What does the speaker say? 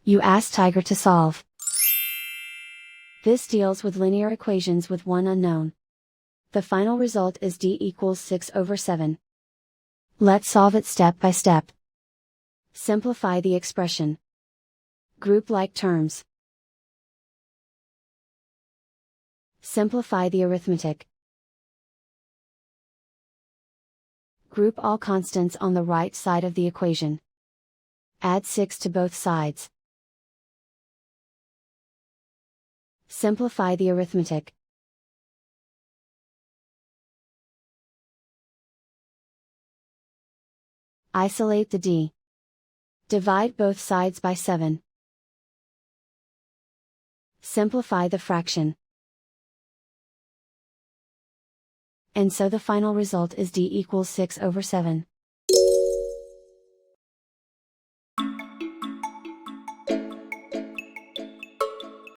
You ask Tiger to solve. This deals with linear equations with one unknown. The final result is d equals 6/7. Let's solve it step by step. Simplify the expression. Group like terms. Simplify the arithmetic. Group all constants on the right side of the equation. Add 6 to both sides. Simplify the arithmetic. Isolate the d. Divide both sides by 7. Simplify the fraction. And so the final result is d equals 6/7.